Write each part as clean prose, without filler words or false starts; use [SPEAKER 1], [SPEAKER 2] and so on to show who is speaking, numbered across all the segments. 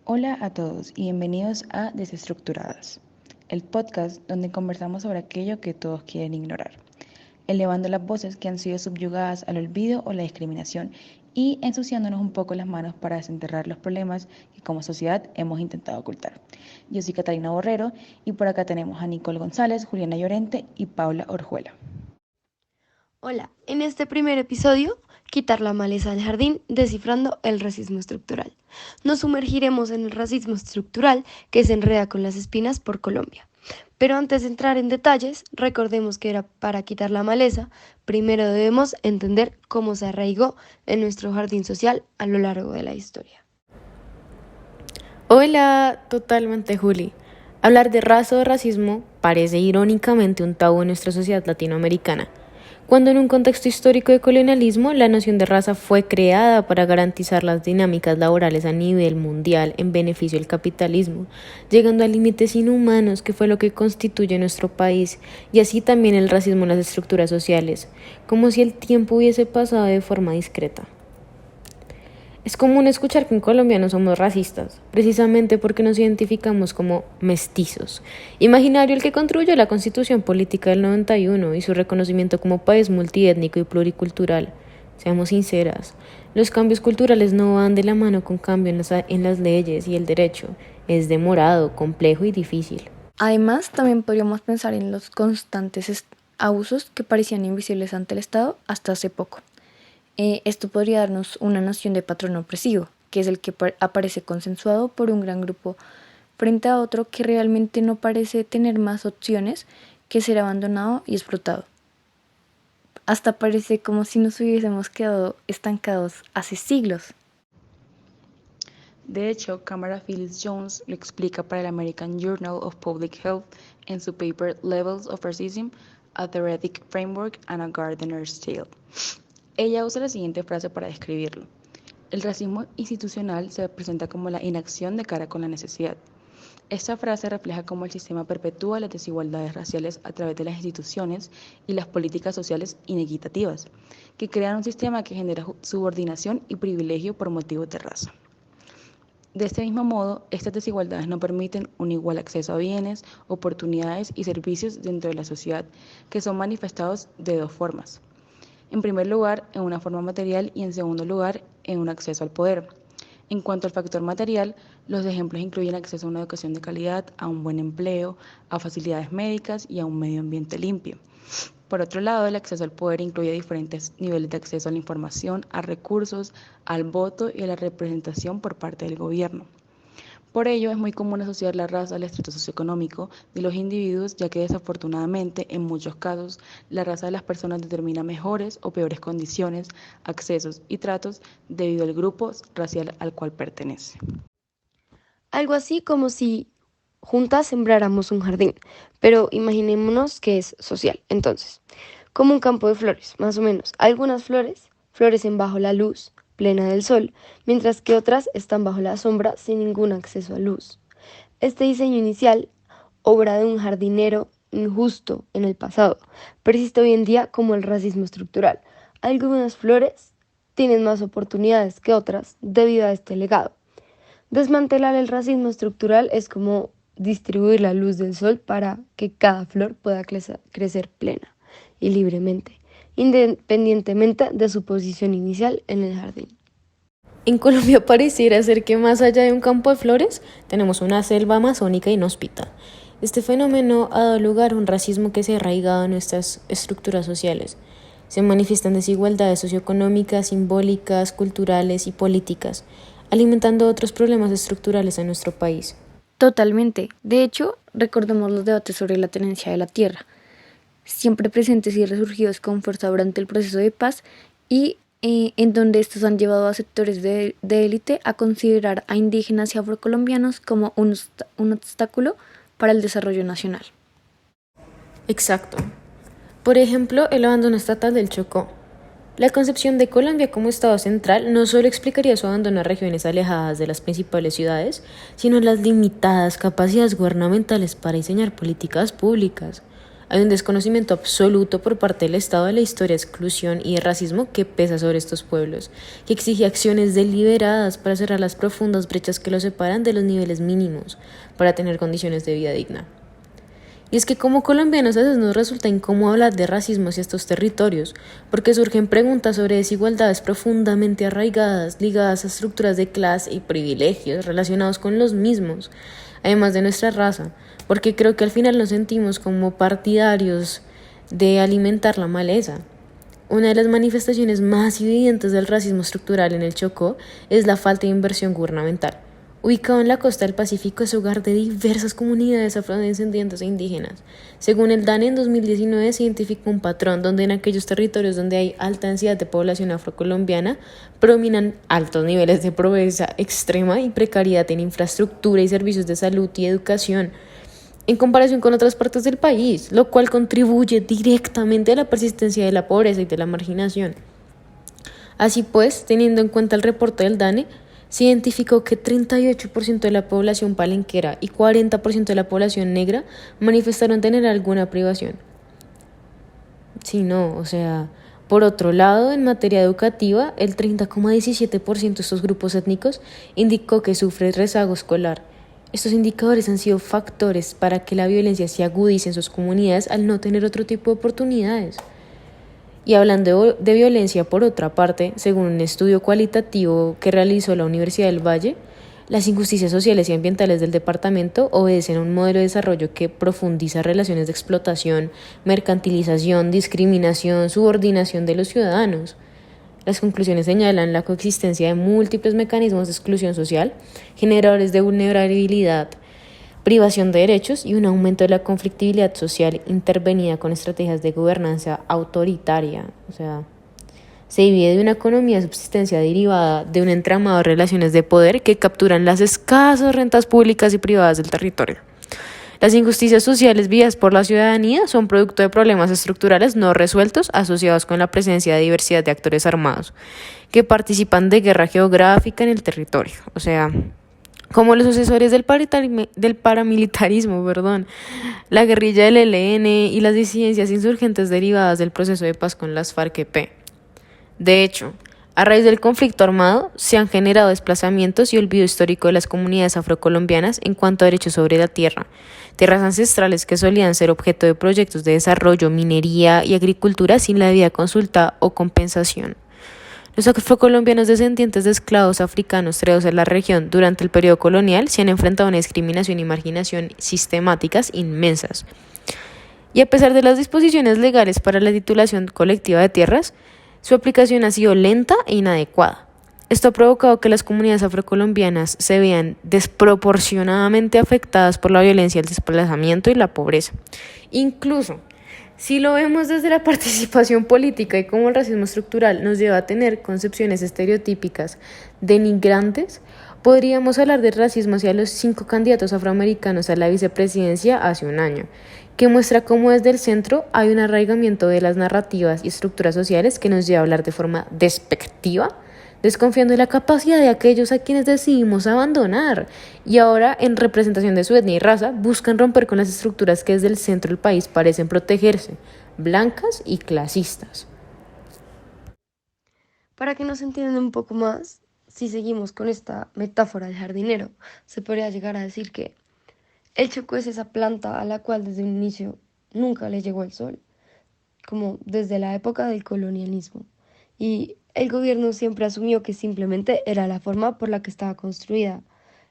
[SPEAKER 1] Hola a todos y bienvenidos a Desestructuradas, el podcast donde conversamos sobre aquello que todos quieren ignorar, elevando las voces que han sido subyugadas al olvido o la discriminación y ensuciándonos un poco las manos para desenterrar los problemas que como sociedad hemos intentado ocultar. Yo soy Catalina Borrero y por acá tenemos a Nicole González, Juliana Llorente y Paula Orjuela.
[SPEAKER 2] Hola, en este primer episodio, quitar la maleza del jardín, descifrando el racismo estructural. Nos sumergiremos en el racismo estructural que se enreda con las espinas por Colombia. Pero antes de entrar en detalles, recordemos que para quitar la maleza, primero debemos entender cómo se arraigó en nuestro jardín social a lo largo de la historia.
[SPEAKER 3] Hola, totalmente Juli. Hablar de raza o racismo parece irónicamente un tabú en nuestra sociedad latinoamericana, cuando en un contexto histórico de colonialismo la noción de raza fue creada para garantizar las dinámicas laborales a nivel mundial en beneficio del capitalismo, llegando a límites inhumanos que fue lo que constituye nuestro país, y así también el racismo en las estructuras sociales, como si el tiempo hubiese pasado de forma discreta. Es común escuchar que en Colombia no somos racistas, precisamente porque nos identificamos como mestizos, imaginario el que construyó la Constitución Política del 91 y su reconocimiento como país multiétnico y pluricultural. Seamos sinceras, los cambios culturales no van de la mano con cambio en las leyes y el derecho. Es demorado, complejo y difícil.
[SPEAKER 4] Además, también podríamos pensar en los constantes abusos que parecían invisibles ante el Estado hasta hace poco. Esto podría darnos una noción de patrón opresivo, que es el que aparece consensuado por un gran grupo frente a otro que realmente no parece tener más opciones que ser abandonado y explotado. Hasta parece como si nos hubiésemos quedado estancados hace siglos.
[SPEAKER 1] De hecho, Tamara Phillips Jones lo explica para el American Journal of Public Health en su paper Levels of Racism, a Theoretic Framework and a Gardener's Tale. Ella usa la siguiente frase para describirlo. El racismo institucional se presenta como la inacción de cara con la necesidad. Esta frase refleja cómo el sistema perpetúa las desigualdades raciales a través de las instituciones y las políticas sociales inequitativas, que crean un sistema que genera subordinación y privilegio por motivos de raza. De este mismo modo, estas desigualdades no permiten un igual acceso a bienes, oportunidades y servicios dentro de la sociedad, que son manifestados de dos formas. En primer lugar, en una forma material y en segundo lugar, en un acceso al poder. En cuanto al factor material, los ejemplos incluyen acceso a una educación de calidad, a un buen empleo, a facilidades médicas y a un medio ambiente limpio. Por otro lado, el acceso al poder incluye diferentes niveles de acceso a la información, a recursos, al voto y a la representación por parte del gobierno. Por ello, es muy común asociar la raza al estrato socioeconómico de los individuos, ya que desafortunadamente, en muchos casos, la raza de las personas determina mejores o peores condiciones, accesos y tratos debido al grupo racial al cual pertenece.
[SPEAKER 2] Algo así como si juntas sembráramos un jardín, pero imaginémonos que es social. Entonces, como un campo de flores, más o menos. Algunas flores florecen bajo la luz plena del sol, mientras que otras están bajo la sombra sin ningún acceso a luz. Este diseño inicial, obra de un jardinero injusto en el pasado, persiste hoy en día como el racismo estructural. Algunas flores tienen más oportunidades que otras debido a este legado. Desmantelar el racismo estructural es como distribuir la luz del sol para que cada flor pueda crecer plena y libremente, independientemente de su posición inicial en el jardín.
[SPEAKER 3] En Colombia pareciera ser que más allá de un campo de flores, tenemos una selva amazónica inhóspita. Este fenómeno ha dado lugar a un racismo que se ha arraigado en nuestras estructuras sociales. Se manifiestan desigualdades socioeconómicas, simbólicas, culturales y políticas, alimentando otros problemas estructurales en nuestro país.
[SPEAKER 4] Totalmente. De hecho, recordemos los debates sobre la tenencia de la tierra, siempre presentes y resurgidos con fuerza durante el proceso de paz y en donde estos han llevado a sectores de élite a considerar a indígenas y afrocolombianos como un obstáculo para el desarrollo nacional.
[SPEAKER 3] Exacto. Por ejemplo, el abandono estatal del Chocó. La concepción de Colombia como Estado central no solo explicaría su abandono a regiones alejadas de las principales ciudades, sino las limitadas capacidades gubernamentales para diseñar políticas públicas. Hay un desconocimiento absoluto por parte del Estado de la historia de exclusión y de racismo que pesa sobre estos pueblos, que exige acciones deliberadas para cerrar las profundas brechas que los separan de los niveles mínimos para tener condiciones de vida digna. Y es que como colombianos a veces nos resulta incómodo hablar de racismo hacia estos territorios, porque surgen preguntas sobre desigualdades profundamente arraigadas, ligadas a estructuras de clase y privilegios relacionados con los mismos, además de nuestra raza, porque creo que al final nos sentimos como partidarios de alimentar la maleza. Una de las manifestaciones más evidentes del racismo estructural en el Chocó es la falta de inversión gubernamental. Ubicado en la costa del Pacífico, es hogar de diversas comunidades afrodescendientes e indígenas. Según el DANE, en 2019 se identificó un patrón donde en aquellos territorios donde hay alta densidad de población afrocolombiana predominan altos niveles de pobreza extrema y precariedad en infraestructura y servicios de salud y educación en comparación con otras partes del país, lo cual contribuye directamente a la persistencia de la pobreza y de la marginación. Así pues, teniendo en cuenta el reporte del DANE, se identificó que 38% de la población palenquera y 40% de la población negra manifestaron tener alguna privación. Sí, no, por otro lado, en materia educativa, el 30,17% de estos grupos étnicos indicó que sufre rezago escolar. Estos indicadores han sido factores para que la violencia se agudice en sus comunidades al no tener otro tipo de oportunidades. Y hablando de violencia, por otra parte, según un estudio cualitativo que realizó la Universidad del Valle, las injusticias sociales y ambientales del departamento obedecen a un modelo de desarrollo que profundiza relaciones de explotación, mercantilización, discriminación, subordinación de los ciudadanos. Las conclusiones señalan la coexistencia de múltiples mecanismos de exclusión social, generadores de vulnerabilidad, privación de derechos y un aumento de la conflictividad social intervenida con estrategias de gobernanza autoritaria. Se divide de una economía de subsistencia derivada de un entramado de relaciones de poder que capturan las escasas rentas públicas y privadas del territorio. Las injusticias sociales vividas por la ciudadanía son producto de problemas estructurales no resueltos asociados con la presencia de diversidad de actores armados que participan de guerra geográfica en el territorio. Como los sucesores del paramilitarismo, la guerrilla del ELN y las disidencias insurgentes derivadas del proceso de paz con las FARC-EP. De hecho, a raíz del conflicto armado, se han generado desplazamientos y olvido histórico de las comunidades afrocolombianas en cuanto a derechos sobre la tierra, tierras ancestrales que solían ser objeto de proyectos de desarrollo, minería y agricultura sin la debida consulta o compensación. Los afrocolombianos descendientes de esclavos africanos traídos a la región durante el periodo colonial se han enfrentado a una discriminación y marginación sistemáticas inmensas. Y a pesar de las disposiciones legales para la titulación colectiva de tierras, su aplicación ha sido lenta e inadecuada. Esto ha provocado que las comunidades afrocolombianas se vean desproporcionadamente afectadas por la violencia, el desplazamiento y la pobreza. Incluso, si lo vemos desde la participación política y cómo el racismo estructural nos lleva a tener concepciones estereotípicas denigrantes, podríamos hablar de racismo hacia los 5 candidatos afroamericanos a la vicepresidencia hace un año, que muestra cómo desde el centro hay un arraigamiento de las narrativas y estructuras sociales que nos lleva a hablar de forma despectiva, desconfiando de la capacidad de aquellos a quienes decidimos abandonar y ahora, en representación de su etnia y raza, buscan romper con las estructuras que desde el centro del país parecen protegerse, blancas y clasistas.
[SPEAKER 2] Para que nos entiendan un poco más, si seguimos con esta metáfora del jardinero, se podría llegar a decir que el Chocó es esa planta a la cual desde un inicio nunca le llegó el sol, como desde la época del colonialismo. Y el gobierno siempre asumió que simplemente era la forma por la que estaba construida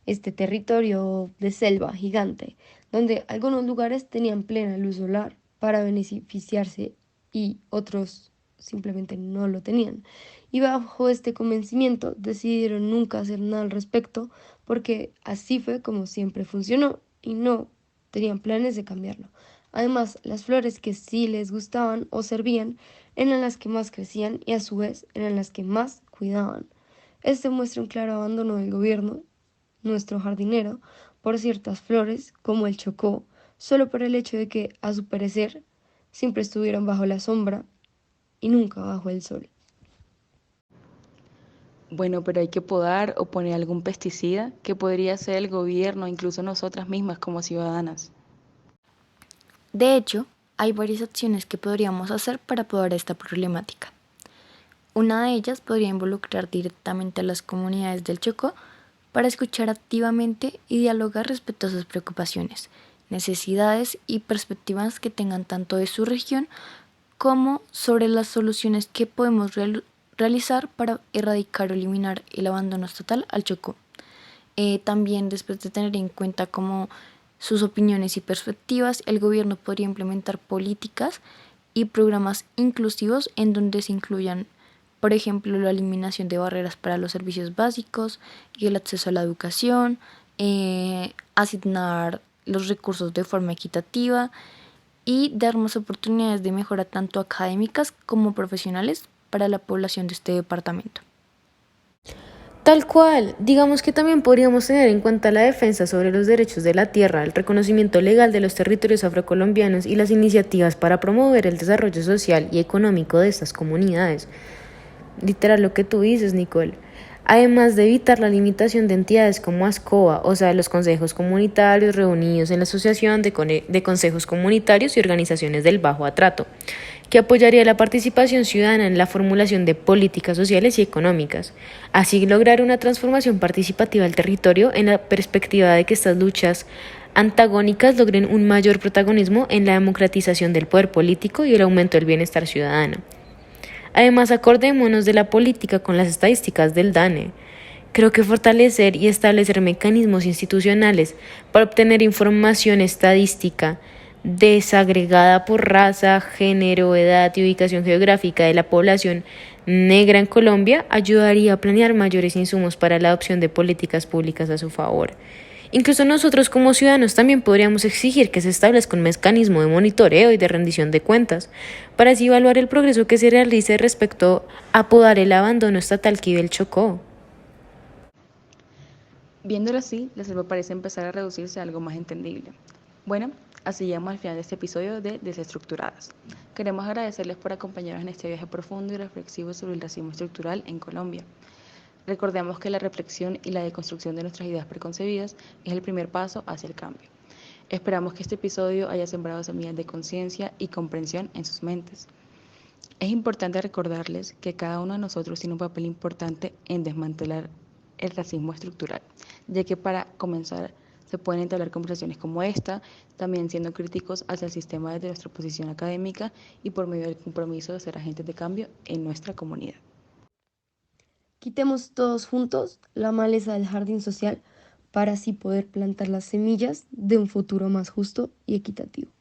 [SPEAKER 2] este territorio de selva gigante, donde algunos lugares tenían plena luz solar para beneficiarse y otros simplemente no lo tenían. Y bajo este convencimiento decidieron nunca hacer nada al respecto porque así fue como siempre funcionó y no tenían planes de cambiarlo. Además, las flores que sí les gustaban o servían eran las que más crecían y a su vez eran las que más cuidaban. Este muestra un claro abandono del gobierno, nuestro jardinero, por ciertas flores como el chocó, solo por el hecho de que, a su parecer, siempre estuvieron bajo la sombra y nunca bajo el sol.
[SPEAKER 1] Bueno, pero hay que podar o poner algún pesticida que podría hacer el gobierno, incluso nosotras mismas como ciudadanas.
[SPEAKER 4] De hecho, hay varias acciones que podríamos hacer para abordar esta problemática. Una de ellas podría involucrar directamente a las comunidades del Chocó para escuchar activamente y dialogar respecto a sus preocupaciones, necesidades y perspectivas que tengan tanto de su región como sobre las soluciones que podemos realizar para erradicar o eliminar el abandono estatal al Chocó. También, después de tener en cuenta como sus opiniones y perspectivas, el gobierno podría implementar políticas y programas inclusivos en donde se incluyan, por ejemplo, la eliminación de barreras para los servicios básicos y el acceso a la educación, asignar los recursos de forma equitativa y dar más oportunidades de mejora tanto académicas como profesionales para la población de este departamento.
[SPEAKER 3] Tal cual, digamos que también podríamos tener en cuenta la defensa sobre los derechos de la tierra, el reconocimiento legal de los territorios afrocolombianos y las iniciativas para promover el desarrollo social y económico de estas comunidades. Literal lo que tú dices, Nicole. Además de evitar la limitación de entidades como ASCOA, o sea, los consejos comunitarios reunidos en la Asociación de Consejos Comunitarios y Organizaciones del Bajo Atrato, que apoyaría la participación ciudadana en la formulación de políticas sociales y económicas, así lograr una transformación participativa del territorio en la perspectiva de que estas luchas antagónicas logren un mayor protagonismo en la democratización del poder político y el aumento del bienestar ciudadano. Además, acordémonos de la política con las estadísticas del DANE. Creo que fortalecer y establecer mecanismos institucionales para obtener información estadística desagregada por raza, género, edad y ubicación geográfica de la población negra en Colombia ayudaría a planear mayores insumos para la adopción de políticas públicas a su favor. Incluso nosotros como ciudadanos también podríamos exigir que se establezca un mecanismo de monitoreo y de rendición de cuentas, para así evaluar el progreso que se realice respecto a podar el abandono estatal que vive el Chocó.
[SPEAKER 1] Viéndolo así, la selva parece empezar a reducirse a algo más entendible. Bueno, así llegamos al final de este episodio de Desestructuradas. Queremos agradecerles por acompañarnos en este viaje profundo y reflexivo sobre el racismo estructural en Colombia. Recordemos que la reflexión y la deconstrucción de nuestras ideas preconcebidas es el primer paso hacia el cambio. Esperamos que este episodio haya sembrado semillas de conciencia y comprensión en sus mentes. Es importante recordarles que cada uno de nosotros tiene un papel importante en desmantelar el racismo estructural, ya que para comenzar se pueden entablar conversaciones como esta, también siendo críticos hacia el sistema desde nuestra posición académica y por medio del compromiso de ser agentes de cambio en nuestra comunidad.
[SPEAKER 2] Quitemos todos juntos la maleza del jardín social para así poder plantar las semillas de un futuro más justo y equitativo.